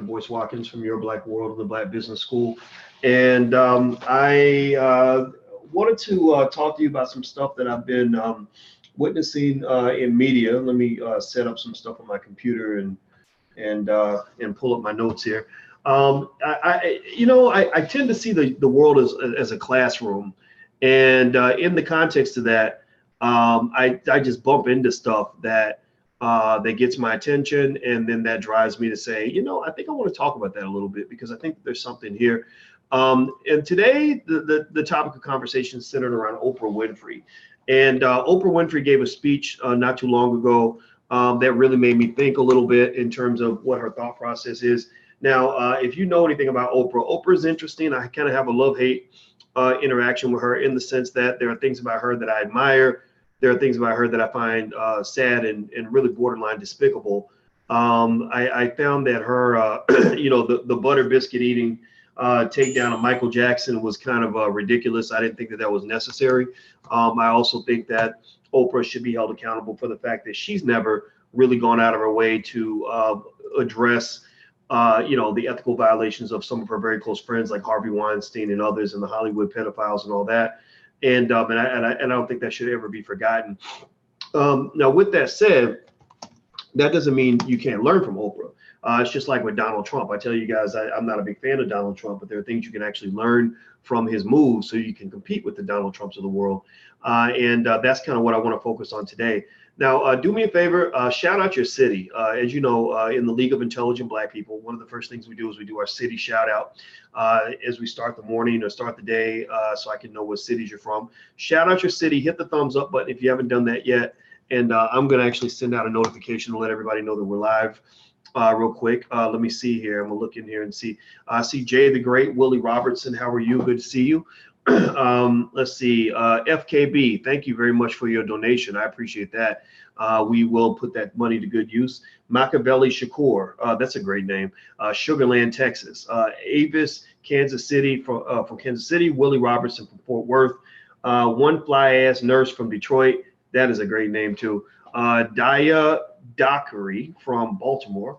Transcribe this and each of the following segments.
Boyce Watkins from Your Black World and the Black Business School. And I wanted to talk to you about some stuff that I've been witnessing in media. Let me set up some stuff on my computer and pull up my notes here. I tend to see the world as a classroom, and in the context of that, I just bump into stuff that gets my attention, and then that drives me to say, I think I want to talk about that a little bit because I think there's something here. And today, the topic of conversation is centered around Oprah Winfrey. And Oprah Winfrey gave a speech not too long ago that really made me think a little bit in terms of what her thought process is. Now, if you know anything about Oprah, Oprah is interesting. I kind of have a love-hate interaction with her in the sense that there are things about her that I admire. There are things about her that I find sad and really borderline despicable. I found that her, the butter biscuit eating takedown of Michael Jackson was kind of ridiculous. I didn't think that was necessary. I also think that Oprah should be held accountable for the fact that she's never really gone out of her way to address, the ethical violations of some of her very close friends like Harvey Weinstein and others, and the Hollywood pedophiles and all that. And I don't think that should ever be forgotten. Now, with that said, that doesn't mean you can't learn from Oprah. It's just like with Donald Trump. I tell you guys, I'm not a big fan of Donald Trump, but there are things you can actually learn from his moves so you can compete with the Donald Trumps of the world. And that's kind of what I want to focus on today. Now, do me a favor, shout out your city. As you know, in the League of Intelligent Black People, one of the first things we do is we do our city shout out as we start the morning or start the day, so I can know what cities you're from. Shout out your city, hit the thumbs up button if you haven't done that yet. And I'm going to actually send out a notification to let everybody know that we're live real quick. Let me see here. I'm going to look in here and see. I see Jay the Great, Willie Robertson. How are you? Good to see you. Let's see, FKB, thank you very much for your donation. I appreciate that. We will put that money to good use. Machiavelli Shakur, that's a great name. Sugarland, Texas. Avis, Kansas City, from Kansas City. Willie Robertson from Fort Worth. One Fly Ass Nurse from Detroit. That is a great name too. Daya Dockery from Baltimore.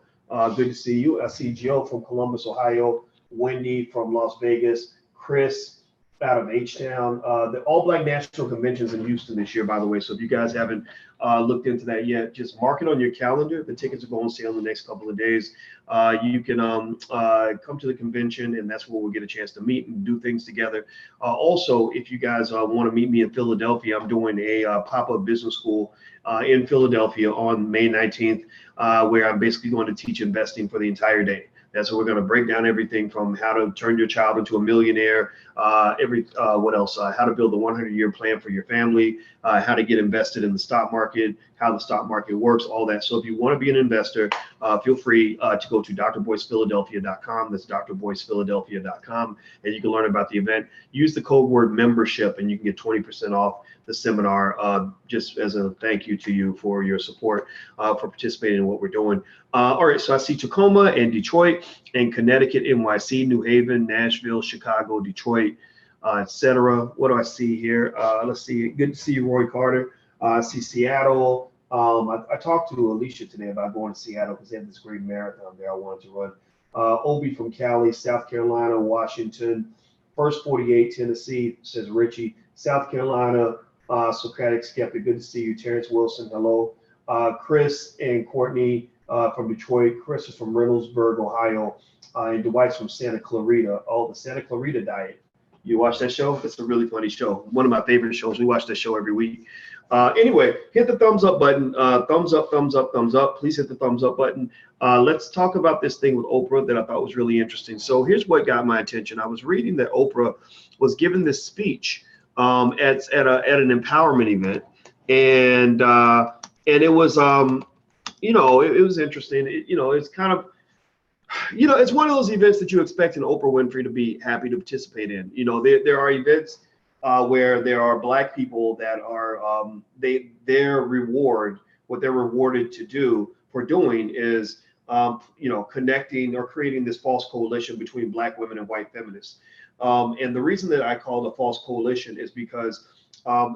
Good to see you. I see Joe from Columbus, Ohio. Wendy from Las Vegas. Chris out of H-Town. The All Black National Convention's in Houston this year, by the way. So if you guys haven't looked into that yet, just mark it on your calendar. The tickets are going on sale in the next couple of days. You can come to the convention, and that's where we'll get a chance to meet and do things together. Also, if you guys want to meet me in Philadelphia, I'm doing a pop-up business school in Philadelphia on May 19th, where I'm basically going to teach investing for the entire day. That's what we're going to break down everything from how to turn your child into a millionaire, what else? How to build a 100-year plan for your family, how to get invested in the stock market, how the stock market works, all that. So if you want to be an investor, feel free to go to drboycephiladelphia.com. That's drboycephiladelphia.com, and you can learn about the event. Use the code word membership, and you can get 20% off the seminar, just as a thank you to you for your support, for participating in what we're doing. All right, so I see Tacoma and Detroit and Connecticut, NYC, New Haven, Nashville, Chicago, Detroit, etc. What do I see here? Let's see. Good to see you, Roy Carter. I see Seattle. I talked to Alicia today about going to Seattle because they have this great marathon there I wanted to run. Obi from Cali, South Carolina, Washington, First 48, Tennessee, says Richie. South Carolina, Socratic Skeptic, good to see you. Terrence Wilson, hello. Chris and Courtney from Detroit. Chris is from Reynoldsburg, Ohio. And Dwight's from Santa Clarita. Oh, the Santa Clarita Diet. You watch that show? It's a really funny show. One of my favorite shows. We watch that show every week. Anyway, hit the thumbs up button. Thumbs up, thumbs up, thumbs up. Please hit the thumbs up button. Let's talk about this thing with Oprah that I thought was really interesting. So here's what got my attention. I was reading that Oprah was giving this speech at an empowerment event, and it was it was interesting. It's kind of it's one of those events that you expect an Oprah Winfrey to be happy to participate in. There are events where there are Black people that are their reward, what they're rewarded to do for doing is connecting or creating this false coalition between Black women and white feminists. And the reason that I call it a false coalition is because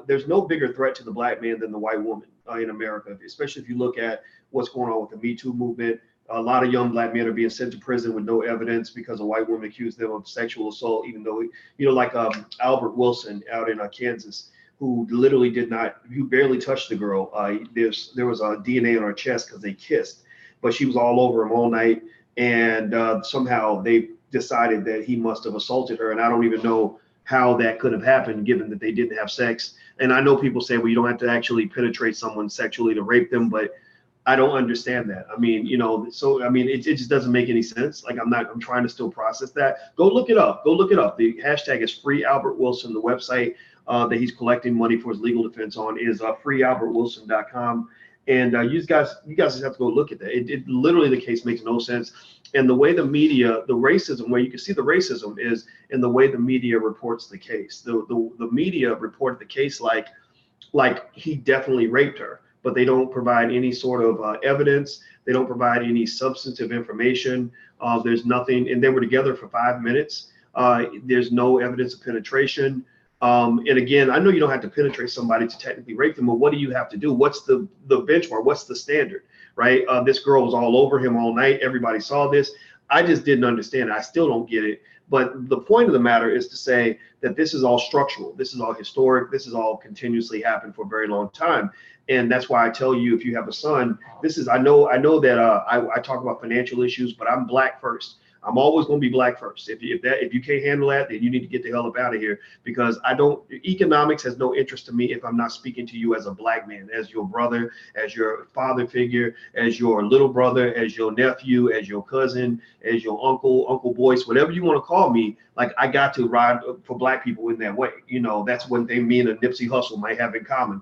there's no bigger threat to the Black man than the white woman in America, especially if you look at what's going on with the Me Too movement. a lot of young black men are being sent to prison with no evidence because a white woman accused them of sexual assault, even though, like Albert Wilson out in Kansas, who literally who barely touched the girl. There was a DNA on her chest because they kissed, but she was all over him all night. And somehow they decided that he must have assaulted her. And I don't even know how that could have happened, given that they didn't have sex. And I know people say, well, you don't have to actually penetrate someone sexually to rape them, but I don't understand that. I mean, so I mean, it just doesn't make any sense. Like I'm trying to still process that. Go look it up. The hashtag is Free Albert Wilson. The website that he's collecting money for his legal defense on is freealbertwilson.com. And you guys just have to go look at that. It literally, the case makes no sense. And the way the media, the racism, where you can see the racism is in the way the media reports the case. The media reported the case like he definitely raped her, but they don't provide any sort of evidence. They don't provide any substantive information. There's nothing, and they were together for 5 minutes. There's no evidence of penetration. And again, I know you don't have to penetrate somebody to technically rape them, but what do you have to do? What's the benchmark? What's the standard, right? This girl was all over him all night. Everybody saw this. I just didn't understand it. I still don't get it. But the point of the matter is to say that this is all structural. This is all historic. This has all continuously happened for a very long time. And that's why I tell you, if you have a son, I know that I talk about financial issues, but I'm black first. I'm always going to be black first. If you can't handle that, then you need to get the hell up out of here, because economics has no interest to me if I'm not speaking to you as a black man, as your brother, as your father figure, as your little brother, as your nephew, as your cousin, as your Uncle Boyce, whatever you want to call me. Like, I got to ride for black people in that way. That's one thing me and a Nipsey Hussle might have in common.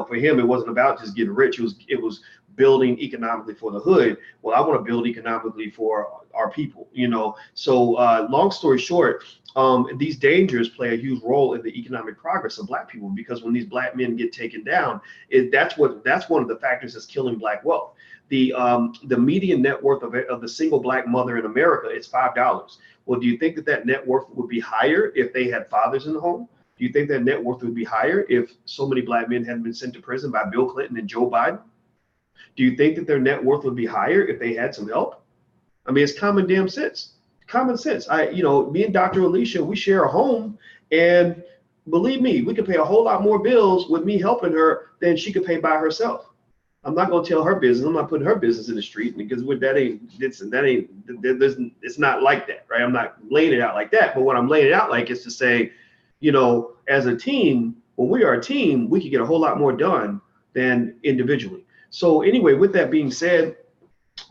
For him, it wasn't about just getting rich. It was building economically for the hood. Well, I want to build economically for our people, So long story short, these dangers play a huge role in the economic progress of black people, because when these black men get taken down, that's one of the factors that's killing black wealth. The median net worth of the single black mother in America is $5. Well, do you think that net worth would be higher if they had fathers in the home? Do you think that net worth would be higher if so many black men hadn't been sent to prison by Bill Clinton and Joe Biden? Do you think that their net worth would be higher if they had some help? I mean, it's common damn sense. Common sense. Me and Dr. Alicia, we share a home, and believe me, we could pay a whole lot more bills with me helping her than she could pay by herself. I'm not going to tell her business. I'm not putting her business in the street, because it's not like that, right? I'm not laying it out like that. But what I'm laying it out like is to say, as a team, when we are a team, we can get a whole lot more done than individually. So anyway, with that being said,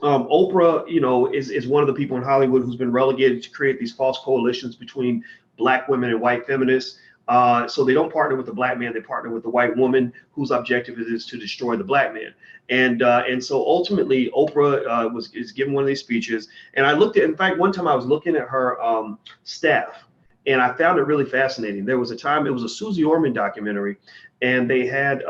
Oprah, is one of the people in Hollywood who's been relegated to create these false coalitions between black women and white feminists. So they don't partner with the black man; they partner with the white woman, whose objective is to destroy the black man. And so ultimately, Oprah is giving one of these speeches. And I looked at, in fact, one time I was looking at her staff, and I found it really fascinating. There was a time, it was a Susie Orman documentary, and they had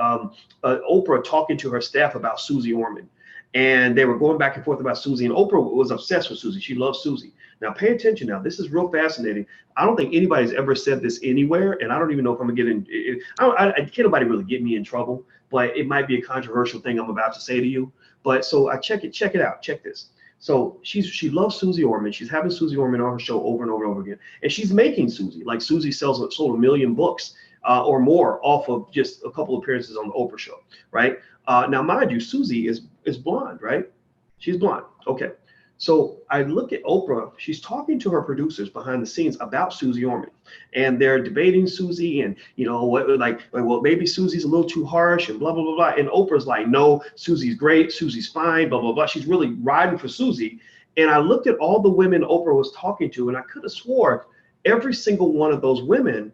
Oprah talking to her staff about Susie Orman. And they were going back and forth about Susie, and Oprah was obsessed with Susie. She loves Susie. Now, pay attention now. This is real fascinating. I don't think anybody's ever said this anywhere, and I don't even know if I'm going to get in. Can't nobody really get me in trouble, but it might be a controversial thing I'm about to say to you. But so check it out. Check this. So she loves Susie Orman. She's having Susie Orman on her show over and over and over again. And she's making Susie. Like, Susie sold 1 million books or more off of just a couple of appearances on the Oprah show, right? Now, mind you, Susie is blonde, right? She's blonde. Okay. So I look at Oprah. She's talking to her producers behind the scenes about Susie Orman, and they're debating Susie, and well, maybe Susie's a little too harsh, and blah blah blah blah. And Oprah's like, no, Susie's great, Susie's fine, blah blah blah. She's really riding for Susie. And I looked at all the women Oprah was talking to, and I could have swore every single one of those women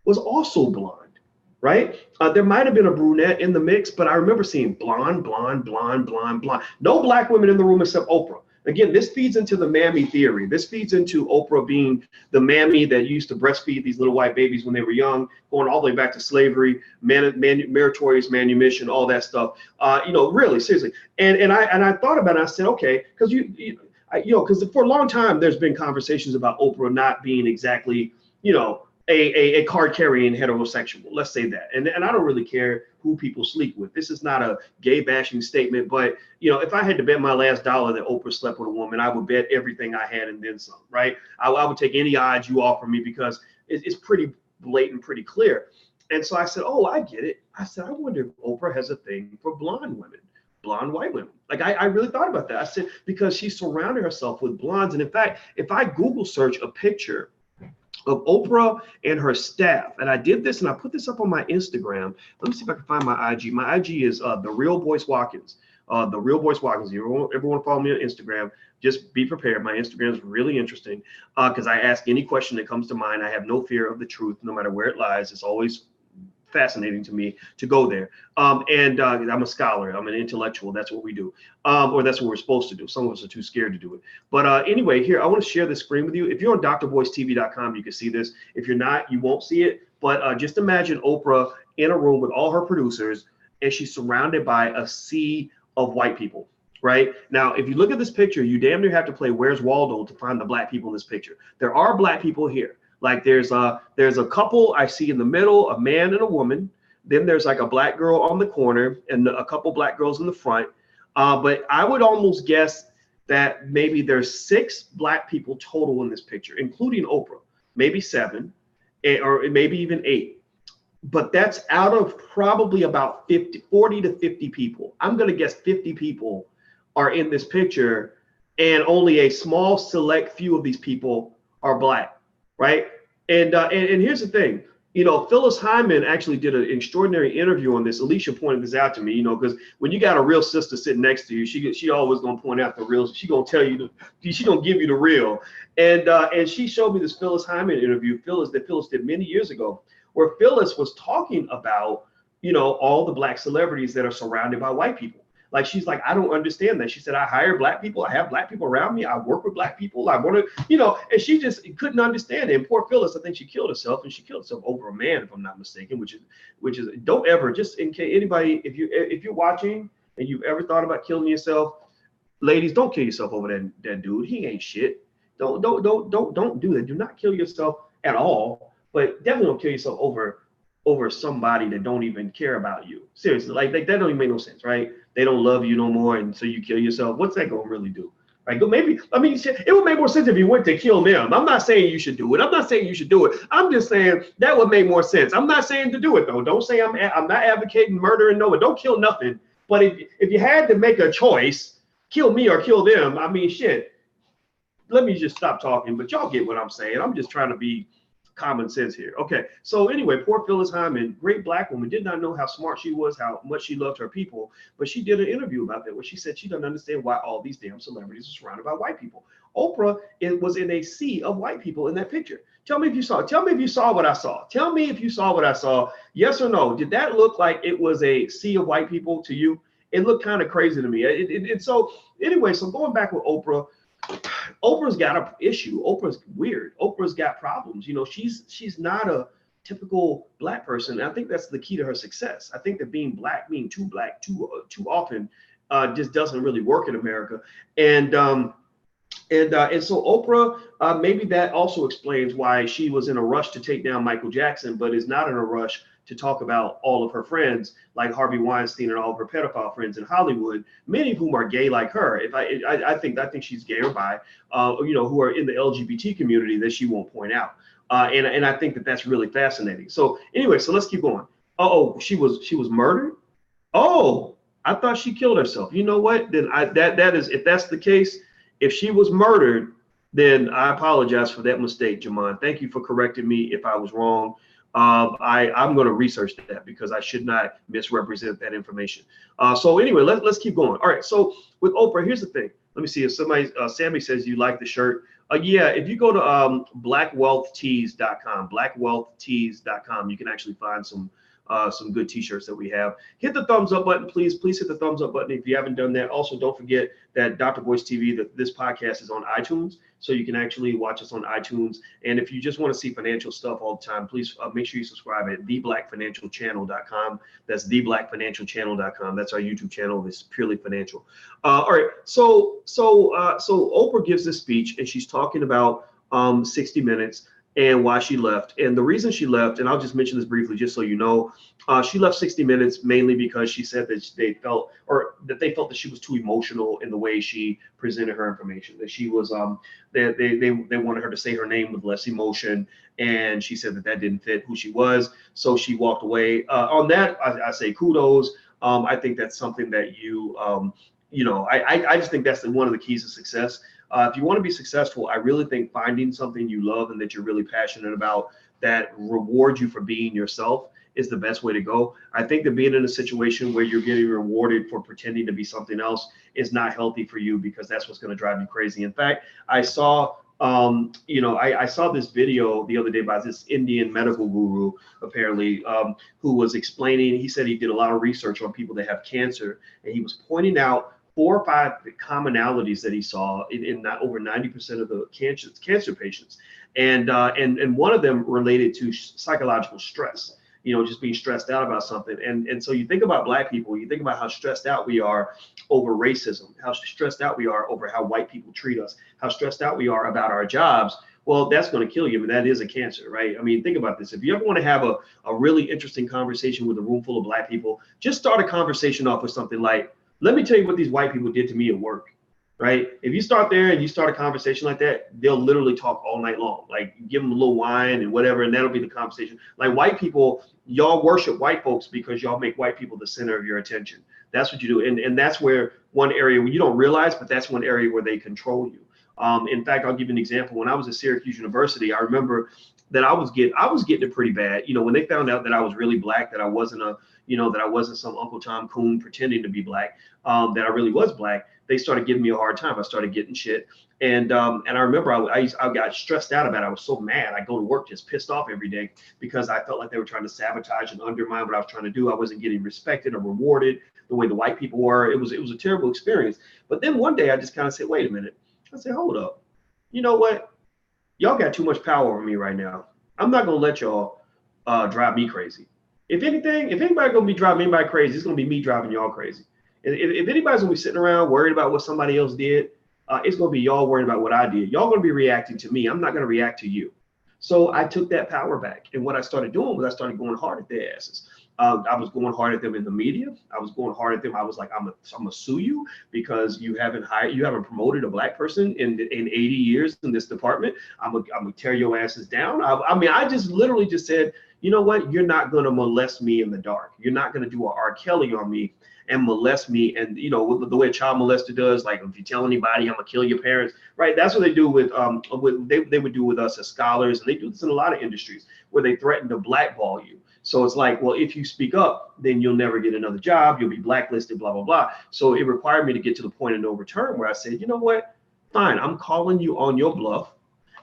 was also blonde. Right? There might have been a brunette in the mix, but I remember seeing blonde, blonde, blonde, blonde, blonde. No black women in the room except Oprah. Again, this feeds into the mammy theory. This feeds into Oprah being the mammy that used to breastfeed these little white babies when they were young, going all the way back to slavery, meritorious manumission, all that stuff. Really, seriously. And I thought about it. I said, okay, because because for a long time there's been conversations about Oprah not being exactly, a card carrying heterosexual. Let's say that. And I don't really care who people sleep with. This is not a gay bashing statement, but you know, if I had to bet my last dollar that Oprah slept with a woman, I would bet everything I had and then some, right? I would take any odds you offer me because it's pretty blatant, pretty clear. And so I said, oh, I get it. I said, I wonder if Oprah has a thing for blonde women, blonde white women. Like I really thought about that. I said, because she surrounded herself with blondes. And in fact, if I Google search a picture of Oprah and her staff. And I did this and I put this up on my Instagram. Let me see if I can find my IG. My IG is The Real Boyce Watkins. The Real Boyce Watkins. Everyone follow me on Instagram. Just be prepared. My Instagram is really interesting because I ask any question that comes to mind. I have no fear of the truth, no matter where it lies. It's always fascinating to me to go there. And I'm a scholar. I'm an intellectual. That's what we do. Or that's what we're supposed to do. Some of us are too scared to do it. But anyway, here, I want to share this screen with you. If you're on drboycetv.com, you can see this. If you're not, you won't see it. But just imagine Oprah in a room with all her producers, and she's surrounded by a sea of white people. Right now, if you look at this picture, you damn near have to play Where's Waldo to find the black people in this picture. There are black people here. Like there's a couple I see in the middle, a man and a woman. Then there's like a black girl on the corner and a couple black girls in the front. But I would almost guess that maybe there's 6 black people total in this picture, including Oprah, maybe 7, or maybe even 8. But that's out of probably about 40 to 50 people. I'm going to guess 50 people are in this picture, and only a small select few of these people are black. Right. And here's the thing, you know, Phyllis Hyman actually did an extraordinary interview on this. Alicia pointed this out to me, you know, because when you got a real sister sitting next to you, she always going to point out the real. She going to tell you, she going to give you the real. And she showed me this Phyllis Hyman interview, Phyllis did many years ago, where Phyllis was talking about, you know, all the black celebrities that are surrounded by white people. Like, she's like, I don't understand that. She said, I hire black people. I have black people around me. I work with black people. I want to, you know, and she just couldn't understand it. And poor Phyllis, I think she killed herself, and she killed herself over a man, if I'm not mistaken, which is don't ever, just in case anybody, if you're watching and you've ever thought about killing yourself, ladies, don't kill yourself over that dude. He ain't shit. Don't do that. Do not kill yourself at all, but definitely don't kill yourself over somebody that don't even care about you. Seriously, like that don't even make no sense, right? They don't love you no more, and so you kill yourself. What's that gonna really do? Right? Maybe, I mean, it would make more sense if you went to kill them. I'm not saying you should do it. I'm not saying you should do it. I'm just saying that would make more sense. I'm not saying to do it though. Don't say I'm not advocating murder and no one. Don't kill nothing. But if you had to make a choice, kill me or kill them. I mean, shit. Let me just stop talking. But y'all get what I'm saying. I'm just trying to be common sense here. Okay, so anyway, poor Phyllis Hyman, great black woman, did not know how smart she was, how much she loved her people, but she did an interview about that where she said she doesn't understand why all these damn celebrities are surrounded by white people. Oprah was in a sea of white people in that picture. Tell me if you saw it. Tell me if you saw what I saw. Tell me if you saw what I saw. Yes or no? Did that look like it was a sea of white people to you? It looked kind of crazy to me. So anyway, so going back with Oprah, Oprah's got an issue. Oprah's weird. Oprah's got problems. You know, she's not a typical black person. And I think that's the key to her success. I think that being too black too often just doesn't really work in America. And so Oprah, maybe that also explains why she was in a rush to take down Michael Jackson, but is not in a rush to talk about all of her friends like Harvey Weinstein and all of her pedophile friends in Hollywood, many of whom are gay like her. I think she's gay or bi, you know, who are in the LGBT community that she won't point out. And I think that that's really fascinating. So anyway, so let's keep going. Oh, she was murdered. Oh, I thought she killed herself. You know what? Then that is, if that's the case, if she was murdered, then I apologize for that mistake, Jamon. Thank you for correcting me if I was wrong. I'm going to research that because I should not misrepresent that information. So anyway, let's keep going. All right. So with Oprah, here's the thing. Let me see if somebody, Sammy says you like the shirt. Yeah, if you go to blackwealthtees.com, you can actually find some good t-shirts that we have. Hit the thumbs up button, please. Please hit the thumbs up button if you haven't done that. Also, don't forget that Dr. Boyce TV, this podcast is on iTunes, so you can actually watch us on iTunes. And if you just want to see financial stuff all the time, please make sure you subscribe at theblackfinancialchannel.com. That's theblackfinancialchannel.com. That's our YouTube channel. It's purely financial. All right. So Oprah gives this speech, and she's talking about 60 Minutes. and why she left. And the reason she left, and I'll just mention this briefly, just so you know, she left 60 Minutes mainly because she said that they felt that she was too emotional in the way she presented her information. That she was they wanted her to say her name with less emotion, and she said that that didn't fit who she was, so she walked away. On that, I say kudos. I think that's something that I just think that's one of the keys to success. If you want to be successful, I really think finding something you love and that you're really passionate about that rewards you for being yourself is the best way to go. I think that being in a situation where you're getting rewarded for pretending to be something else is not healthy for you, because that's what's going to drive you crazy. In fact, I saw I saw this video the other day by this Indian medical guru, apparently, who was explaining. He said he did a lot of research on people that have cancer, and he was pointing out 4 or 5 commonalities that he saw in not over 90% of the cancer patients, and one of them related to psychological stress. Just being stressed out about something. And so you think about Black people, you think about how stressed out we are over racism, how stressed out we are over how white people treat us, how stressed out we are about our jobs. Well, that's going to kill you. I mean, that is a cancer, right? I mean, think about this. If you ever want to have a really interesting conversation with a room full of Black people, just start a conversation off with something like, let me tell you what these white people did to me at work. Right? If you start there and you start a conversation like that, they'll literally talk all night long. Like, give them a little wine and whatever, and that'll be the conversation. Like, white people, y'all worship white folks because y'all make white people the center of your attention. That's what you do. And that's where one area where you don't realize, but that's one area where they control you. In fact, I'll give you an example. When I was at Syracuse University, I remember that I was getting it pretty bad. When they found out that I was really Black, that I wasn't some Uncle Tom Coon pretending to be Black, that I really was Black, they started giving me a hard time. I started getting shit. And I remember I got stressed out about it. I was so mad. I go to work just pissed off every day because I felt like they were trying to sabotage and undermine what I was trying to do. I wasn't getting respected or rewarded the way the white people were. It was a terrible experience. But then one day I just kind of said, wait a minute. I said, hold up. You know what? Y'all got too much power over me right now. I'm not going to let y'all drive me crazy. If anything, if anybody's going to be driving anybody crazy, it's going to be me driving y'all crazy. If anybody's going to be sitting around worried about what somebody else did, it's going to be y'all worried about what I did. Y'all going to be reacting to me. I'm not going to react to you. So I took that power back. And what I started doing was I started going hard at their asses. I was going hard at them in the media. I was going hard at them. I was like, I'm gonna sue you because you haven't promoted a Black person in 80 years in this department. I'm gonna tear your asses down. I just literally just said, you know what? You're not gonna molest me in the dark. You're not gonna do a R. Kelly on me and molest me. And the way a child molester does, like, if you tell anybody, I'm gonna kill your parents, right? That's what they do they would do with us as scholars, and they do this in a lot of industries where they threaten to blackball you. So it's like, well, if you speak up, then you'll never get another job. You'll be blacklisted, blah, blah, blah. So it required me to get to the point of no return where I said, you know what? Fine, I'm calling you on your bluff.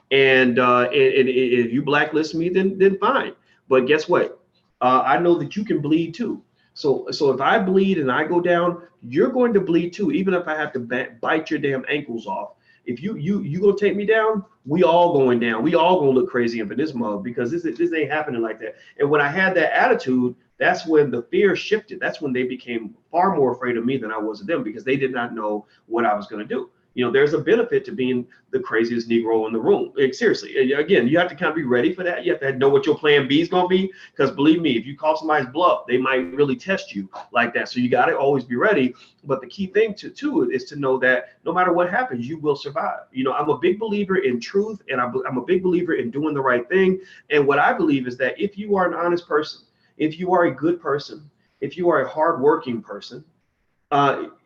And if you blacklist me, then fine. But guess what? I know that you can bleed too. So if I bleed and I go down, you're going to bleed too, even if I have to bite your damn ankles off. If you gonna take me down, we all going down. We all gonna look crazy up in this mug, because this ain't happening like that. And when I had that attitude, that's when the fear shifted. That's when they became far more afraid of me than I was of them, because they did not know what I was gonna do. There's a benefit to being the craziest Negro in the room. Seriously, again, you have to kind of be ready for that. You have to know what your plan B is going to be, because believe me, if you call somebody's bluff, they might really test you like that. So you got to always be ready. But the key thing to it is to know that no matter what happens, you will survive. I'm a big believer in truth, and I'm a big believer in doing the right thing. And what I believe is that if you are an honest person, if you are a good person, if you are a hardworking person,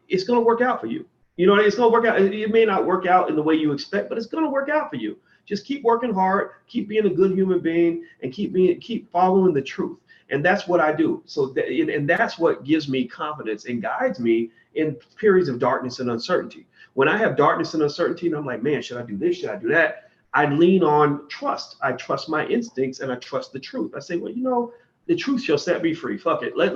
it's going to work out for you. It's going to work out. It may not work out in the way you expect, but it's going to work out for you. Just keep working hard, keep being a good human being, and keep following the truth. And that's what I do. And that's what gives me confidence and guides me in periods of darkness and uncertainty. When I have darkness and uncertainty, and I'm like, man, should I do this? Should I do that? I lean on trust. I trust my instincts, and I trust the truth. I say, well, the truth shall set me free. Fuck it. I'm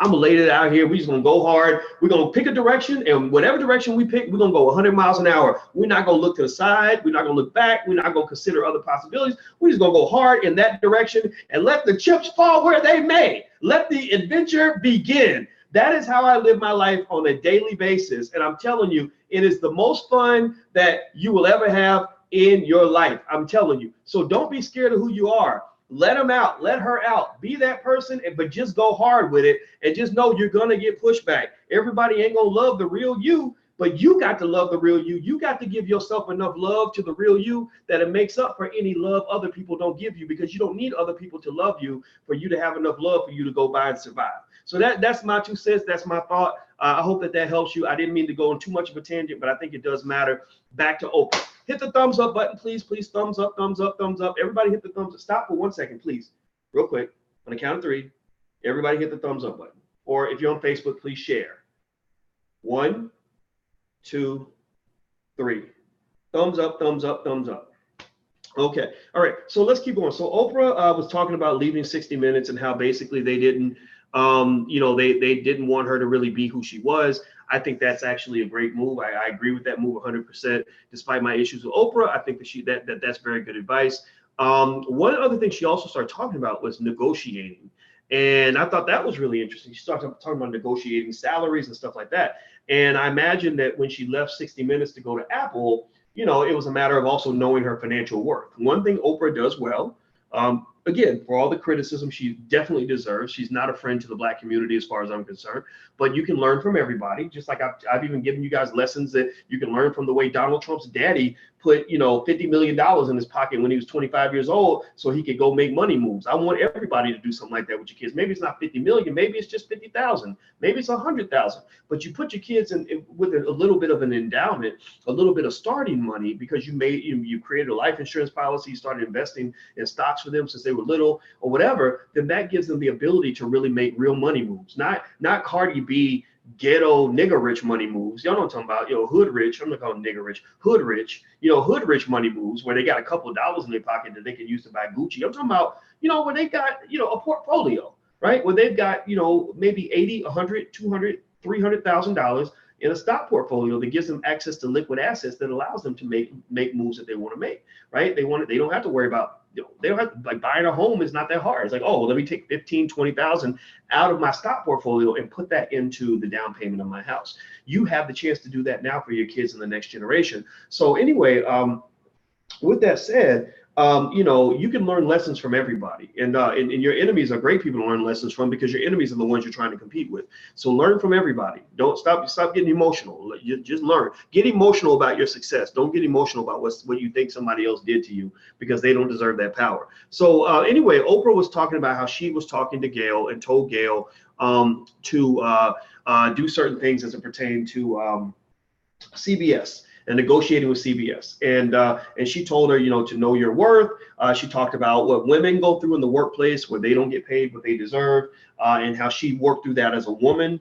gonna lay it out here. We're just gonna go hard. We're gonna pick a direction, and whatever direction we pick, we're gonna go 100 miles an hour. We're not gonna look to the side. We're not gonna look back. We're not gonna consider other possibilities. We're just gonna go hard in that direction and let the chips fall where they may. Let the adventure begin. That is how I live my life on a daily basis. And I'm telling you, it is the most fun that you will ever have in your life. I'm telling you. So don't be scared of who you are. Let them out. Let her out. Be that person, but just go hard with it. And just know you're going to get pushback. Everybody ain't going to love the real you, but you got to love the real you. You got to give yourself enough love to the real you that it makes up for any love other people don't give you, because you don't need other people to love you for you to have enough love for you to go by and survive. So that's my 2 cents. That's my thought. I hope that helps you. I didn't mean to go on too much of a tangent, but I think it does matter. Back to Oprah. Hit the thumbs up button, please. Please, thumbs up, thumbs up, thumbs up. Everybody hit the thumbs up. Stop for 1 second, please. Real quick. On the count of 3, everybody hit the thumbs up button. Or if you're on Facebook, please share. 1, 2, 3. Thumbs up, thumbs up, thumbs up. Okay. All right. So let's keep going. So Oprah was talking about leaving 60 Minutes and how basically they didn't, they didn't want her to really be who she was. I think that's actually a great move. I agree with that move 100%. Despite my issues with Oprah, I think that's very good advice. One other thing she also started talking about was negotiating. And I thought that was really interesting. She started talking about negotiating salaries and stuff like that. And I imagine that when she left 60 Minutes to go to Apple, it was a matter of also knowing her financial worth. One thing Oprah does well, again, for all the criticism she definitely deserves, she's not a friend to the Black community as far as I'm concerned, but you can learn from everybody. Just like I've even given you guys lessons that you can learn from the way Donald Trump's daddy put, $50 million in his pocket when he was 25 years old so he could go make money moves. I want everybody to do something like that with your kids. Maybe it's not 50 million, maybe it's just 50,000, maybe it's 100,000, but you put your kids in with a little bit of an endowment, a little bit of starting money, because you created a life insurance policy, you started investing in stocks for them since they were little or whatever, then that gives them the ability to really make real money moves, not Cardi B ghetto nigger rich money moves. Y'all know what I'm talking about, hood rich. I'm not calling nigger rich, hood rich, hood rich money moves where they got a couple of dollars in their pocket that they can use to buy Gucci. I'm talking about, where they got, a portfolio, right? Where they've got, maybe 80, 100, 200, $300,000 in a stock portfolio that gives them access to liquid assets that allows them to make moves that they want to make, right? They don't have to worry about, they don't have to, like, buying a home is not that hard. It's like, oh, well, let me take 15, 20,000 out of my stock portfolio and put that into the down payment of my house. You have the chance to do that now for your kids in the next generation. So anyway, with that said, you can learn lessons from everybody, and your enemies are great people to learn lessons from, because your enemies are the ones you're trying to compete with. So learn from everybody. Don't stop getting emotional. You just learn. Get emotional about your success. Don't get emotional about what you think somebody else did to you, because they don't deserve that power. So anyway, Oprah was talking about how she was talking to Gayle and told Gayle to do certain things as it pertained to CBS. And negotiating with CBS, and she told her, to know your worth. She talked about what women go through in the workplace, where they don't get paid what they deserve, and how she worked through that as a woman,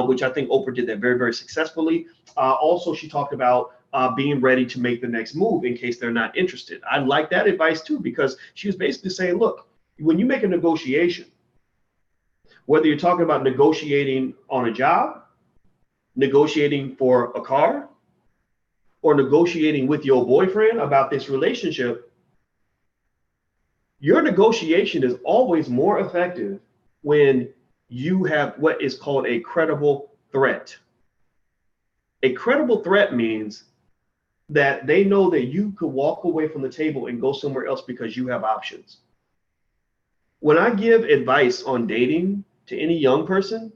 which I think Oprah did that very, very successfully. Also, she talked about being ready to make the next move in case they're not interested. I like that advice too, because she was basically saying, look, when you make a negotiation, whether you're talking about negotiating on a job, negotiating for a car, or negotiating with your boyfriend about this relationship, your negotiation is always more effective when you have what is called a credible threat. A credible threat means that they know that you could walk away from the table and go somewhere else because you have options. When I give advice on dating to any young person,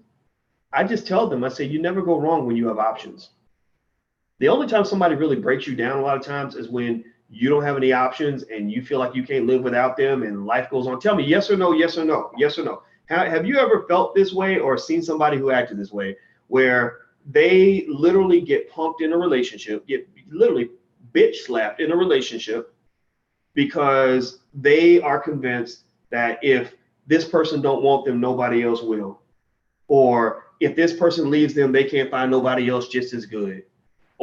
I just tell them, I say, you never go wrong when you have options. The only time somebody really breaks you down a lot of times is when you don't have any options and you feel like you can't live without them and life goes on. Tell me yes or no, yes or no, yes or no. Have you ever felt this way or seen somebody who acted this way, where they literally get punked in a relationship, get literally bitch slapped in a relationship because they are convinced that if this person don't want them, nobody else will. Or if this person leaves them, they can't find nobody else just as good.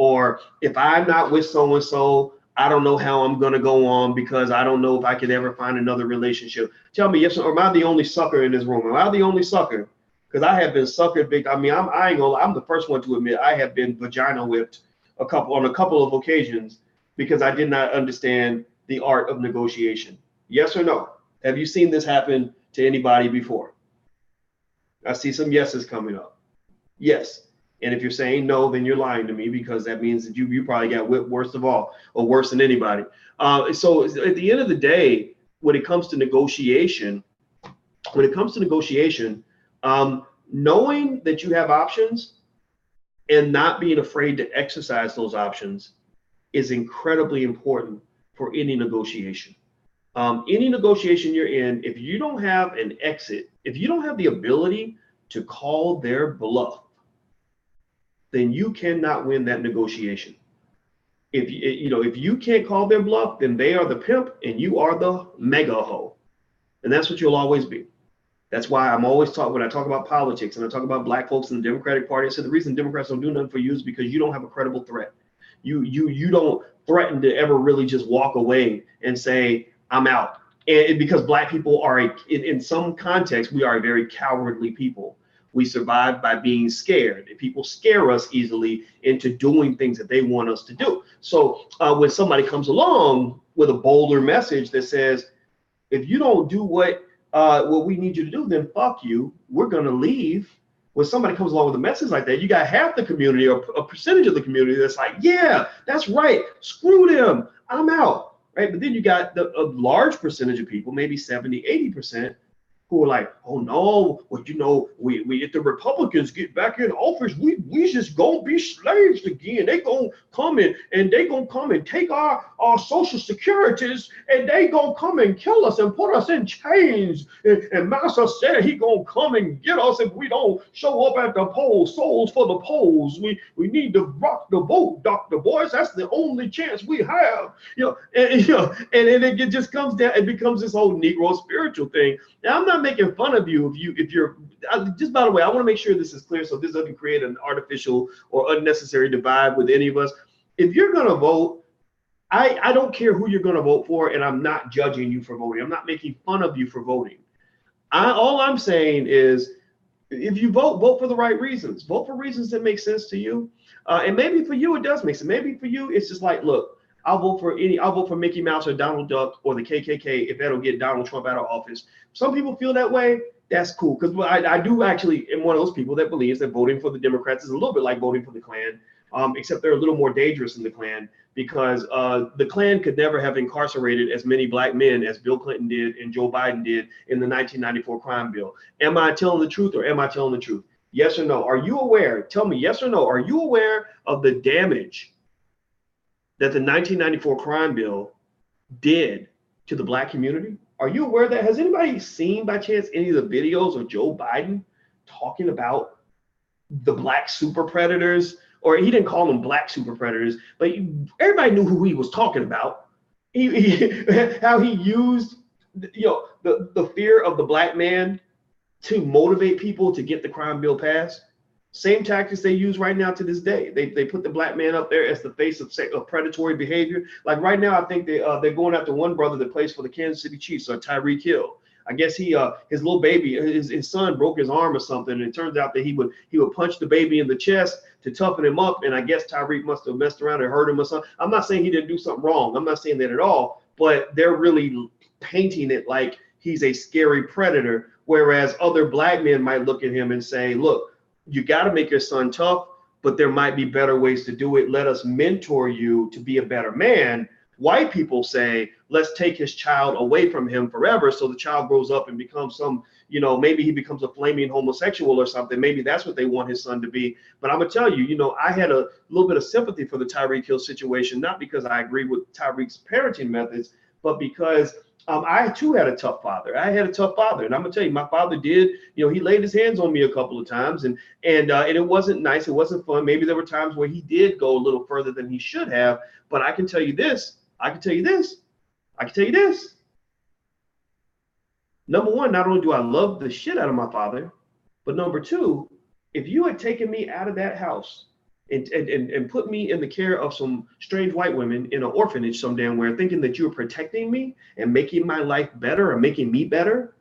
Or if I'm not with so-and-so, I don't know how I'm going to go on because I don't know if I could ever find another relationship. Tell me, yes, or am I the only sucker in this room? Am I the only sucker? Because I have been suckered big. I mean, I'm the first one to admit I have been vagina whipped on a couple of occasions because I did not understand the art of negotiation. Yes or no? Have you seen this happen to anybody before? I see some yeses coming up. Yes. And if you're saying no, then you're lying to me, because that means that you probably got whipped worst of all, or worse than anybody. So at the end of the day, when it comes to negotiation, when it comes to negotiation, knowing that you have options and not being afraid to exercise those options is incredibly important for any negotiation. Any negotiation you're in, if you don't have an exit, if you don't have the ability to call their bluff, then you cannot win that negotiation. If you can't call their bluff, then they are the pimp and you are the mega hoe, and that's what you'll always be. That's why I'm always talking, when I talk about politics and I talk about black folks in the Democratic Party, I said the reason Democrats don't do nothing for you is because you don't have a credible threat. You don't threaten to ever really just walk away and say, I'm out. And because black people are in some context, we are a very cowardly people. We survive by being scared. People scare us easily into doing things that they want us to do. So when somebody comes along with a bolder message that says, if you don't do what we need you to do, then fuck you, we're gonna leave. When somebody comes along with a message like that, you got half the community or a percentage of the community that's like, yeah, that's right, screw them, I'm out, right? But then you got a large percentage of people, maybe 70, 80%, who are like, oh no, well, we if the Republicans get back in office, we just gonna be slaves again. They gonna come in and they gonna come and take our social securities, and they gonna come and kill us and put us in chains. And Master said he gonna come and get us if we don't show up at the polls. Souls for the polls. We need to rock the vote, Dr. Boyce. That's the only chance we have. And it just comes down, it becomes this whole Negro spiritual thing. Now, I'm not making fun of you if you're just, by the way, I want to make sure this is clear so this doesn't create an artificial or unnecessary divide with any of us. If you're going to vote, I don't care who you're going to vote for, and I'm not judging you for voting. I'm not making fun of you for voting. All I'm saying is, if you vote for the right reasons. Vote for reasons that make sense to you. And maybe for you, it does make sense. Maybe for you, it's just like, look, I'll vote for Mickey Mouse or Donald Duck or the KKK if that'll get Donald Trump out of office. Some people feel that way. That's cool, because I do actually am one of those people that believes that voting for the Democrats is a little bit like voting for the Klan, except they're a little more dangerous in the Klan, because the Klan could never have incarcerated as many black men as Bill Clinton did and Joe Biden did in the 1994 crime bill. Am I telling the truth, or am I telling the truth? Yes or no? Are you aware? Tell me yes or no. Are you aware of the damage that the 1994 crime bill did to the black community? Are you aware of that? Has anybody seen by chance any of the videos of Joe Biden talking about the black super predators? Or he didn't call them black super predators, but everybody knew who he was talking about. How he used the fear of the black man to motivate people to get the crime bill passed. Same tactics they use right now to this day. They put the black man up there as the face of predatory behavior. Like right now, I think they're going after one brother that plays for the Kansas City Chiefs, Tyreek Hill. I guess his little baby, his son broke his arm or something, and it turns out that he would punch the baby in the chest to toughen him up, and I guess Tyreek must have messed around and hurt him or something. I'm not saying he didn't do something wrong. I'm not saying that at all, but they're really painting it like he's a scary predator, whereas other black men might look at him and say, look, you got to make your son tough, but there might be better ways to do it. Let us mentor you to be a better man. White people say, let's take his child away from him forever, so the child grows up and becomes some, maybe he becomes a flaming homosexual or something. Maybe that's what they want his son to be. But I'm going to tell you, I had a little bit of sympathy for the Tyreek Hill situation, not because I agree with Tyreek's parenting methods, but because I too had a tough father. I had a tough father, and I'm gonna tell you, my father did. He laid his hands on me a couple of times, and it wasn't nice. It wasn't fun. Maybe there were times where he did go a little further than he should have. But I can tell you this. Number one, not only do I love the shit out of my father, but number two, if you had taken me out of that house and put me in the care of some strange white women in an orphanage some damn where, thinking that you were protecting me and making my life better or making me better,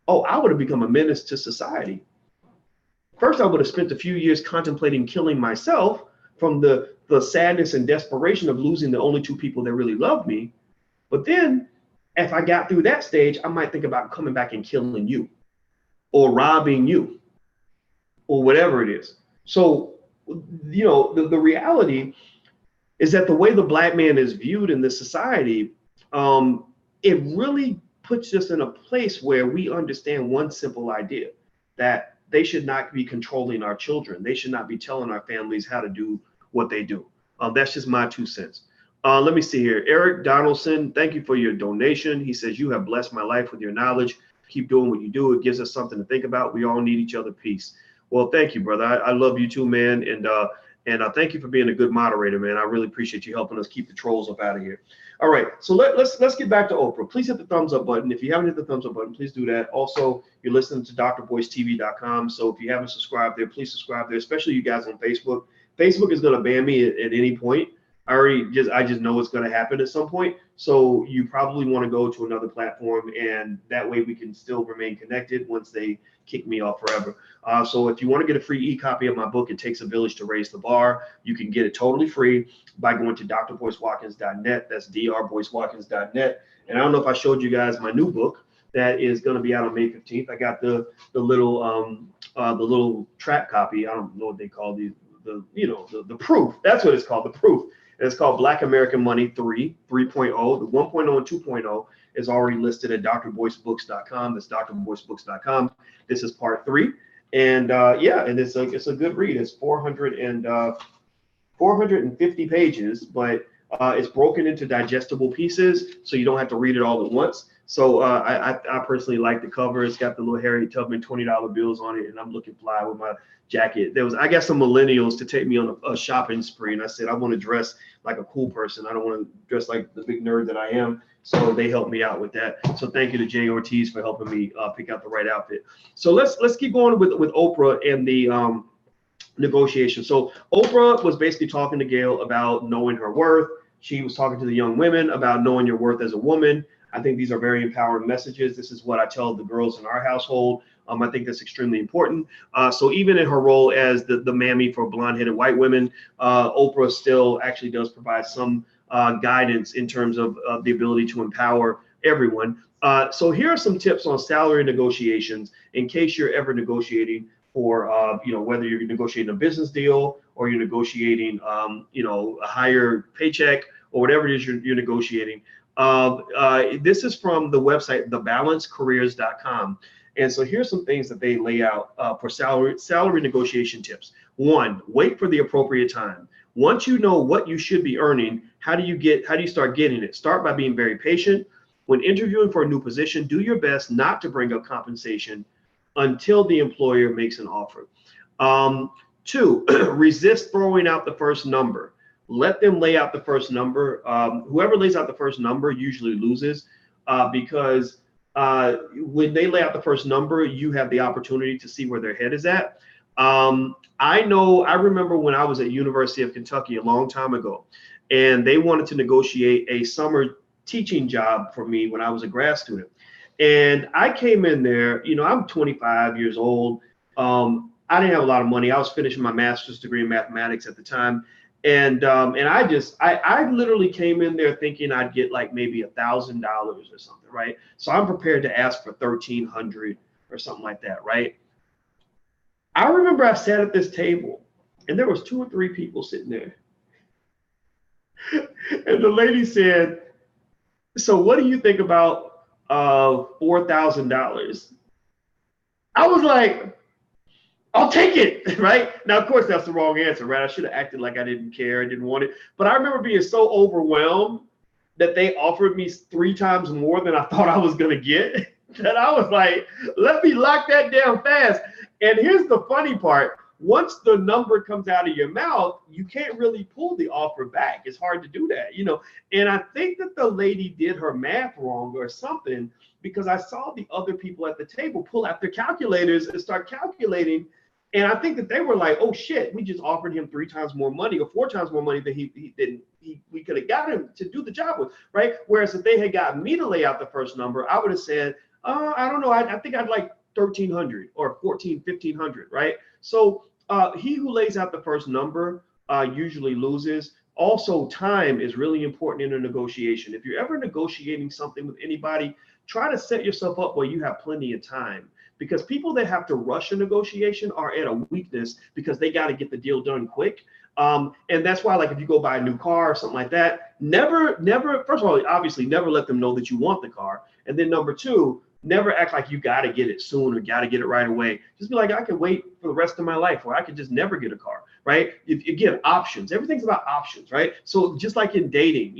I would have become a menace to society. First, I would have spent a few years contemplating killing myself from the sadness and desperation of losing the only two people that really loved me. But then, if I got through that stage, I might think about coming back and killing you or robbing you or whatever it is. So the reality is that the way the black man is viewed in this society, it really puts us in a place where we understand one simple idea, that they should not be controlling our children. They should not be telling our families how to do what they do. That's just my 2 cents. Let me see here. Eric Donaldson, thank you for your donation. He says, you have blessed my life with your knowledge. Keep doing what you do. It gives us something to think about. We all need each other. Peace. Well, thank you, brother. I love you too, man. And thank you for being a good moderator, man. I really appreciate you helping us keep the trolls up out of here. All right, so let's get back to Oprah. Please hit the thumbs up button. If you haven't hit the thumbs up button, please do that. Also, you're listening to drboycetv.com. So if you haven't subscribed there, please subscribe there, especially you guys on Facebook. Facebook is going to ban me at any point. I just know it's going to happen at some point. So you probably want to go to another platform, and that way we can still remain connected once they kick me off forever. So if you want to get a free e-copy of my book, It Takes a Village to Raise the Bar, you can get it totally free by going to drboycewatkins.net. That's drboycewatkins.net. And I don't know if I showed you guys my new book that is going to be out on May 15th. I got the little trap copy. I don't know what they call the proof. That's what it's called, the proof. And it's called Black American Money 3.0. The 1.0 and 2.0 is already listed at drboycebooks.com. That's drboycebooks.com. This is part 3. And and it's a good read. It's 450 pages, but it's broken into digestible pieces, so you don't have to read it all at once. So I personally like the cover. It's got the little Harriet Tubman $20 bills on it, and I'm looking fly with my jacket. I got some millennials to take me on a shopping spree, and I said I want to dress like a cool person. I don't want to dress like the big nerd that I am. So they helped me out with that. So thank you to Jay Ortiz for helping me pick out the right outfit. So let's keep going with Oprah and the negotiation. So Oprah was basically talking to Gayle about knowing her worth. She was talking to the young women about knowing your worth as a woman. I think these are very empowering messages. This is what I tell the girls in our household. I think that's extremely important. So even in her role as the mammy for blonde-headed white women, Oprah still actually does provide some guidance in terms of the ability to empower everyone. So here are some tips on salary negotiations in case you're ever negotiating for, whether you're negotiating a business deal or you're negotiating, a higher paycheck or whatever it is you're negotiating. This is from the website, thebalancecareers.com. And so here's some things that they lay out for salary negotiation tips. 1, wait for the appropriate time. Once you know what you should be earning, how do you start getting it? Start by being very patient. When interviewing for a new position, do your best not to bring up compensation until the employer makes an offer. 2, resist throwing out the first number. Let them lay out the first number. Whoever lays out the first number usually loses because when they lay out the first number, you have the opportunity to see where their head is at. I remember when I was at University of Kentucky a long time ago, and they wanted to negotiate a summer teaching job for me when I was a grad student. And I came in there, I'm 25 years old. I didn't have a lot of money. I was finishing my master's degree in mathematics at the time. And I literally came in there thinking I'd get like maybe $1,000 or something, right? So I'm prepared to ask for $1,300 or something like that, right? I remember I sat at this table and there was 2 or 3 people sitting there. And the lady said, so what do you think about $4,000? I was like, I'll take it, right? Now, of course, that's the wrong answer, right? I should have acted like I didn't care, I didn't want it. But I remember being so overwhelmed that they offered me 3 times more than I thought I was going to get, that I was like, let me lock that down fast. And here's the funny part. Once the number comes out of your mouth, you can't really pull the offer back. It's hard to do that, And I think that the lady did her math wrong or something, because I saw the other people at the table pull out their calculators and start calculating. And I think that they were like, oh shit, we just offered him 3 times more money or 4 times more money than we could have got him to do the job with, right? Whereas if they had gotten me to lay out the first number, I would have said, I don't know, I think I'd like 1,300 or 1,500, right? So he who lays out the first number usually loses. Also, time is really important in a negotiation. If you're ever negotiating something with anybody, try to set yourself up where you have plenty of time, because people that have to rush a negotiation are at a weakness because they got to get the deal done quick. And that's why, like, if you go buy a new car or something like that, never, first of all, obviously, never let them know that you want the car. And then number two, never act like you got to get it soon or got to get it right away. Just be like, I can wait for the rest of my life, or I could just never get a car, right? Again, options. Everything's about options, right? So just like in dating,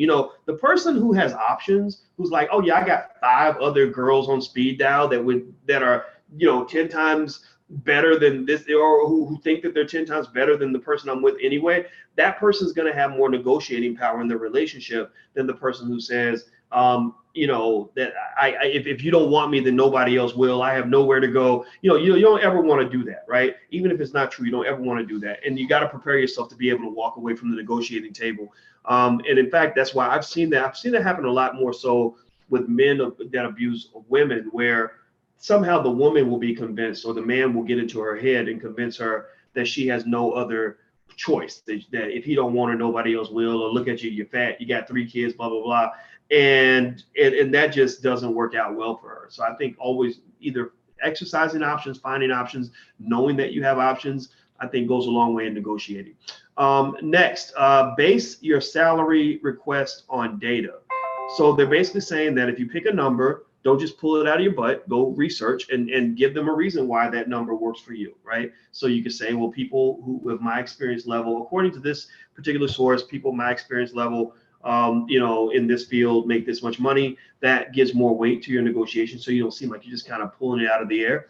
the person who has options, who's like, oh yeah, I got 5 other girls on speed dial that are 10 times better than this, or who think that they're 10 times better than the person I'm with anyway, that person's going to have more negotiating power in their relationship than the person who says, that if you don't want me, then nobody else will. I have nowhere to go. You don't ever want to do that, right? Even if it's not true, you don't ever want to do that. And you got to prepare yourself to be able to walk away from the negotiating table. And in fact, that's why I've seen that happen a lot more so with men that abuse women, where somehow the woman will be convinced, or the man will get into her head and convince her that she has no other choice, that if he don't want her, nobody else will, or look at you, you're fat, you got 3 kids, blah, blah, blah. And that just doesn't work out well for her. So I think always either exercising options, finding options, knowing that you have options, I think goes a long way in negotiating. Next, base your salary request on data. So they're basically saying that if you pick a number, don't just pull it out of your butt, go research and give them a reason why that number works for you, right? So you can say, well, people who with my experience level, according to this particular source, people my experience level, in this field make this much money. That gives more weight to your negotiation, so you don't seem like you're just kind of pulling it out of the air.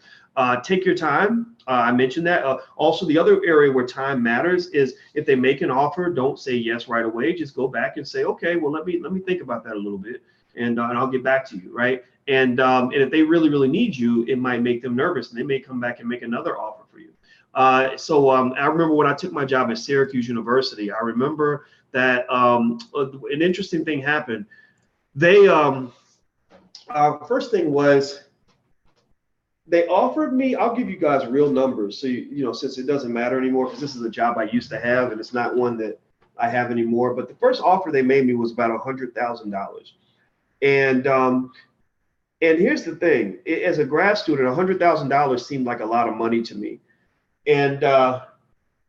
Take your time. I mentioned that. Also, the other area where time matters is if they make an offer, don't say yes right away. Just go back and say, okay, well, let me think about that a little bit, and I'll get back to you, right? And if they really, really need you, it might make them nervous, and they may come back and make another offer for you. So I remember when I took my job at Syracuse University, I remember that an interesting thing happened. They first thing was they offered me, I'll give you guys real numbers, so since it doesn't matter anymore, because this is a job I used to have and it's not one that I have anymore. But the first offer they made me was about $100,000, and here's the thing: as a grad student, $100,000 seemed like a lot of money to me, and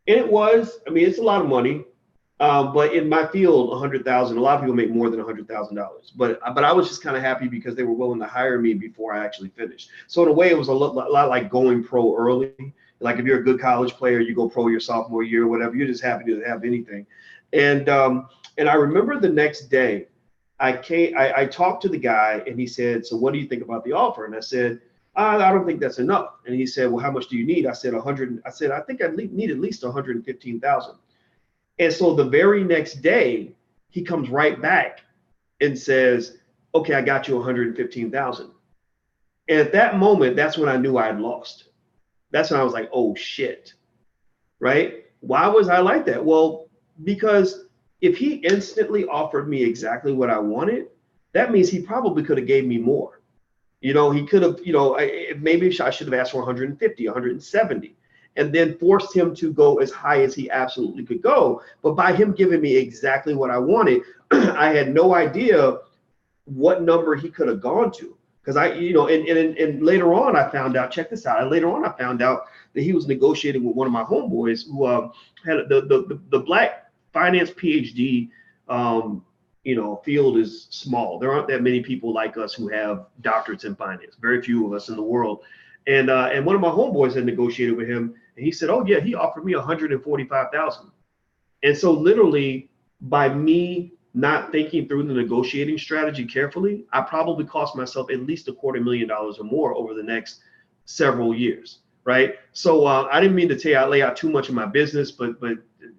it was. I mean, it's a lot of money. But in my field, 100,000, a lot of people make more than $100,000. But I was just kind of happy because they were willing to hire me before I actually finished. So in a way, it was a lot like going pro early. Like if you're a good college player, you go pro your sophomore year or whatever. You're just happy to have anything. And I remember the next day, I talked to the guy and he said, so what do you think about the offer? And I said, I don't think that's enough. And he said, well, how much do you need? I said, 100. I said, I think I need at least 115,000. And so the very next day, he comes right back and says, okay, I got you 115,000. And at that moment, that's when I knew I had lost. That's when I was like, oh shit, right? Why was I like that? Well, because if he instantly offered me exactly what I wanted, that means he probably could have gave me more. He could have, maybe I should have asked for 150, 170. And then forced him to go as high as he absolutely could go. But by him giving me exactly what I wanted, I had no idea what number he could have gone to. Because and later on I found out, check this out. Later on I found out that he was negotiating with one of my homeboys who had the black finance PhD field is small. There aren't that many people like us who have doctorates in finance. Very few of us in the world. And one of my homeboys had negotiated with him, and he said, "Oh yeah, he offered me 145,000." And so literally, by me not thinking through the negotiating strategy carefully, I probably cost myself at least $250,000 or more over the next several years, right? So I didn't mean to tell you I lay out too much of my business, but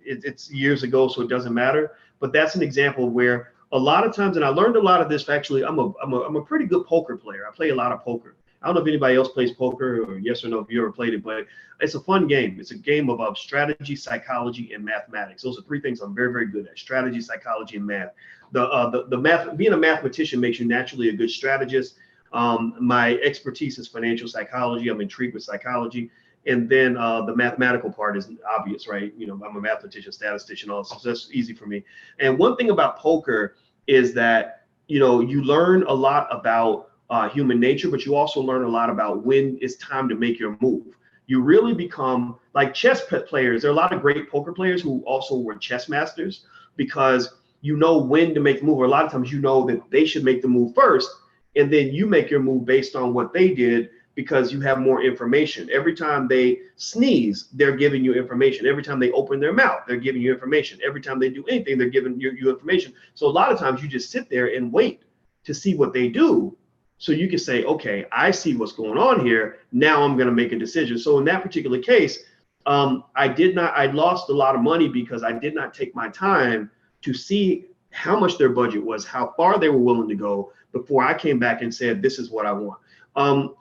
it's years ago, so it doesn't matter. But that's an example where a lot of times, and I learned a lot of this. Actually, I'm a pretty good poker player. I play a lot of poker. I don't know if anybody else plays poker, or yes or no if you ever played it, but it's a fun game. It's a game of strategy, psychology, and mathematics. Those are 3 things I'm very, very good at: strategy, psychology, and math. The math, being a mathematician makes you naturally a good strategist. My expertise is financial psychology. I'm intrigued with psychology, And then the mathematical part is obvious, right? You know, I'm a mathematician, statistician, also, so that's easy for me. And one thing about poker is that, you know, you learn a lot about human nature, but you also learn a lot about when it's time to make your move. You really become like chess players. There are a lot of great poker players who also were chess masters, because you know when to make the move. Or a lot of times you know that they should make the move first, and then you make your move based on what they did, because you have more information. Every time they sneeze, they're giving you information. Every time they open their mouth, they're giving you information. Every time they do anything, they're giving you information. So a lot of times you just sit there and wait to see what they do, so you can say, okay, I see what's going on here. Now I'm going to make a decision. So in that particular case, I lost a lot of money because I did not take my time to see how much their budget was, how far they were willing to go before I came back and said, this is what I want.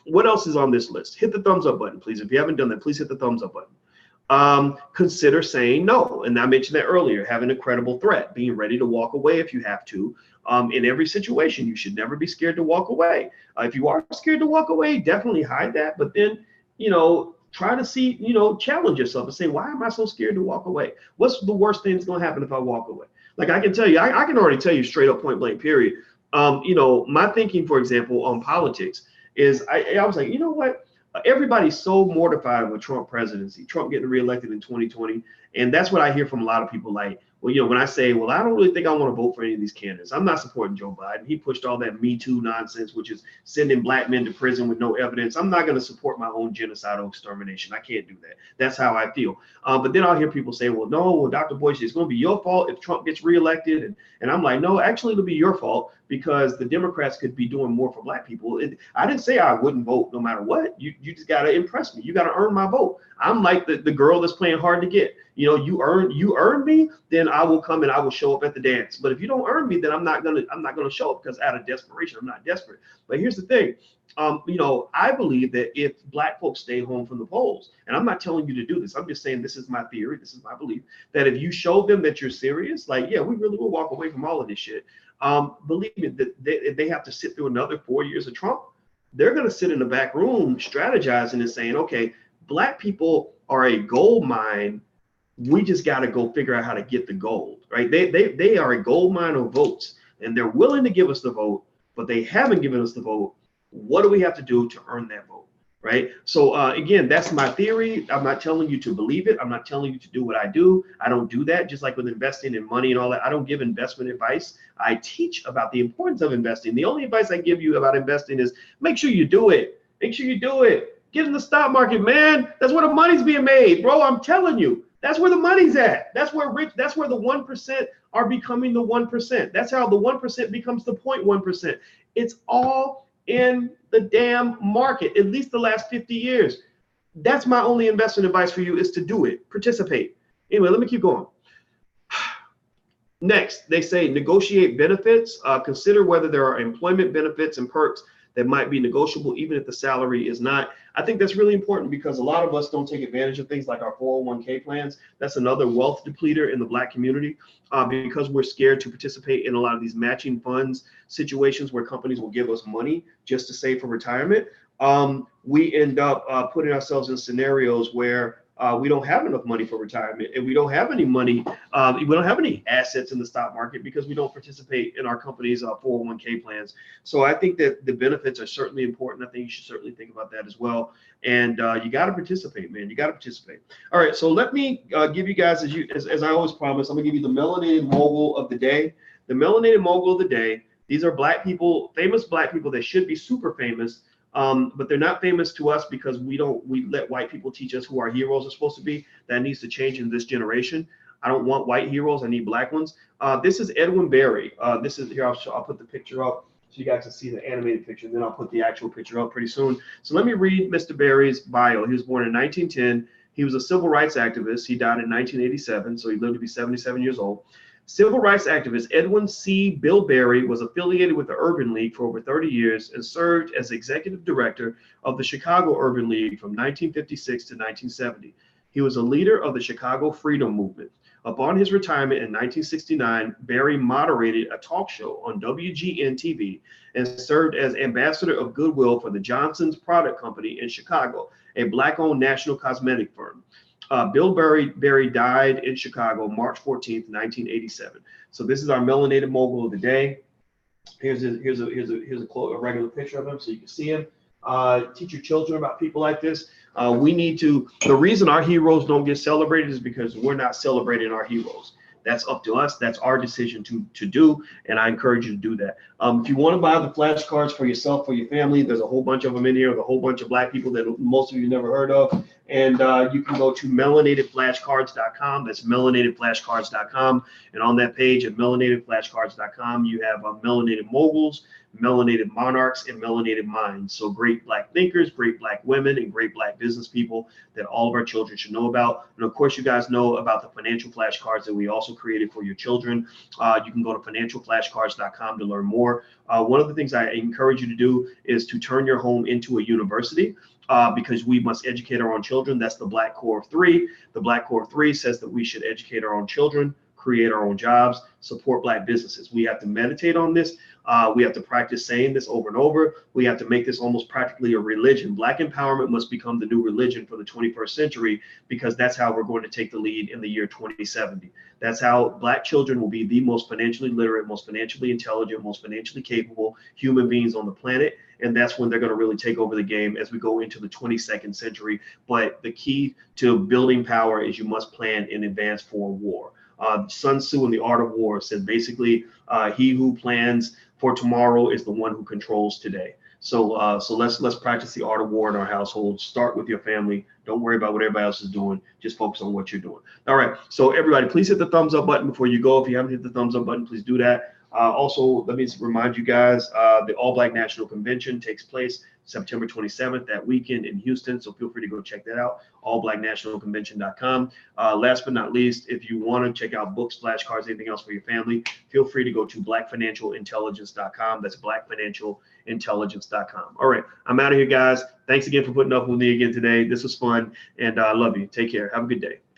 What else is on this list? Hit the thumbs up button, please. If you haven't done that, please hit the thumbs up button. Consider saying no. And I mentioned that earlier, having a credible threat, being ready to walk away if you have to. In every situation, you should never be scared to walk away. If you are scared to walk away, definitely hide that. But then, you know, try to see, you know, challenge yourself and say, why am I so scared to walk away? What's the worst thing that's going to happen if I walk away? Like I can tell you, I can already tell you straight up, point blank, period. You know, my thinking, for example, on politics is I was like, you know what? Everybody's so mortified with Trump presidency, Trump getting reelected in 2020. And that's what I hear from a lot of people, like, well, you know, when I say, well, I don't really think I want to vote for any of these candidates. I'm not supporting Joe Biden. He pushed all that Me Too nonsense, which is sending black men to prison with no evidence. I'm not going to support my own genocidal extermination. I can't do that. That's how I feel. But then I'll hear people say, well, no, well, Dr. Boyce, it's going to be your fault if Trump gets reelected. And I'm like, no, actually, it'll be your fault, because the Democrats could be doing more for black people. I didn't say I wouldn't vote no matter what. You just got to impress me. You got to earn my vote. I'm like the girl that's playing hard to get. You know, you earn me, then I will come and I will show up at the dance. But if you don't earn me, then I'm not gonna show up, because out of desperation, I'm not desperate. But here's the thing, you know, I believe that if black folks stay home from the polls, and I'm not telling you to do this, I'm just saying this is my theory, this is my belief, that if you show them that you're serious, like, yeah, we really will walk away from all of this shit. Believe me, that if they have to sit through another 4 years of Trump, they're gonna sit in the back room strategizing and saying, okay, black people are a gold mine. We just got to go figure out how to get the gold, right? They are a gold mine of votes, and they're willing to give us the vote, but they haven't given us the vote. What do we have to do to earn that vote, right? So again, that's my theory. I'm not telling you to believe it. I'm not telling you to do what I do. I don't do that. Just like with investing in money and all that, I don't give investment advice. I teach about the importance of investing. The only advice I give you about investing is make sure you do it. Make sure you do it. Get in the stock market, man. That's where the money's being made, bro. I'm telling you. That's where the money's at. That's where the 1% are becoming the 1%. That's how the 1% becomes the 0.1%. It's all in the damn market, at least the last 50 years. That's my only investment advice for you, is to do it, participate. Anyway, let me keep going. Next, they say negotiate benefits. Consider whether there are employment benefits and perks that might be negotiable, even if the salary is not. I think that's really important, because a lot of us don't take advantage of things like our 401k plans. That's another wealth depleter in the black community, because we're scared to participate in a lot of these matching funds situations where companies will give us money just to save for retirement. We end up putting ourselves in scenarios where we don't have enough money for retirement, and we don't have any money. We don't have any assets in the stock market because we don't participate in our company's 401k plans. So I think that the benefits are certainly important. I think you should certainly think about that as well. And you got to participate, man. You got to participate. All right. So let me give you guys, as I always promise, I'm gonna give you the melanated mogul of the day. The melanated mogul of the day. These are black people, famous black people that should be super famous. But they're not famous to us because we let white people teach us who our heroes are supposed to be. That needs to change in this generation. I don't want white heroes. I need black ones. This is Edwin Berry. This is here. I'll put the picture up so you guys can see the animated picture. Then I'll put the actual picture up pretty soon. So let me read Mr. Berry's bio. He was born in 1910. He was a civil rights activist. He died in 1987, so he lived to be 77 years old. Civil rights activist Edwin C. Bill Berry was affiliated with the Urban League for over 30 years and served as executive director of the Chicago Urban League from 1956 to 1970. He was a leader of the Chicago Freedom Movement. Upon his retirement in 1969, Barry moderated a talk show on WGN TV and served as ambassador of goodwill for the Johnson's Product Company in Chicago, a Black-owned national cosmetic firm. Bill Barry died in Chicago, March 14th, 1987. So this is our melanated mogul of the day. Here's a regular picture of him so you can see him. Teach your children about people like this. We need to, the reason our heroes don't get celebrated is because we're not celebrating our heroes. That's up to us. That's our decision to do, and I encourage you to do that. If you want to buy the flashcards for yourself, for your family, there's a whole bunch of them in here, with a whole bunch of Black people that most of you never heard of, and you can go to melanatedflashcards.com. That's melanatedflashcards.com, and on that page at melanatedflashcards.com, you have melanated moguls, melanated monarchs, and melanated minds. So great Black thinkers, great Black women, and great Black business people that all of our children should know about. And of course, you guys know about the financial flashcards that we also created for your children. You can go to financialflashcards.com to learn more. One of the things I encourage you to do is to turn your home into a university. Because we must educate our own children. That's the Black Core of 3. The Black Core of 3 says that we should educate our own children, create our own jobs, support Black businesses. We have to meditate on this. We have to practice saying this over and over. We have to make this almost practically a religion. Black empowerment must become the new religion for the 21st century, because that's how we're going to take the lead in the year 2070. That's how Black children will be the most financially literate, most financially intelligent, most financially capable human beings on the planet. And that's when they're going to really take over the game as we go into the 22nd century. But the key to building power is you must plan in advance for war. Sun Tzu in The Art of War said basically, he who plans for tomorrow is the one who controls today. So let's practice the art of war in our household. Start with your family. Don't worry about what everybody else is doing. Just focus on what you're doing. All right. So everybody, please hit the thumbs up button before you go. If you haven't hit the thumbs up button, please do that. Also, let me remind you guys, the All Black National Convention takes place September 27th, that weekend in Houston. So feel free to go check that out, allblacknationalconvention.com. Last but not least, if you want to check out books, flashcards, anything else for your family, feel free to go to blackfinancialintelligence.com. That's blackfinancialintelligence.com. All right, I'm out of here, guys. Thanks again for putting up with me again today. This was fun, and I love you. Take care. Have a good day.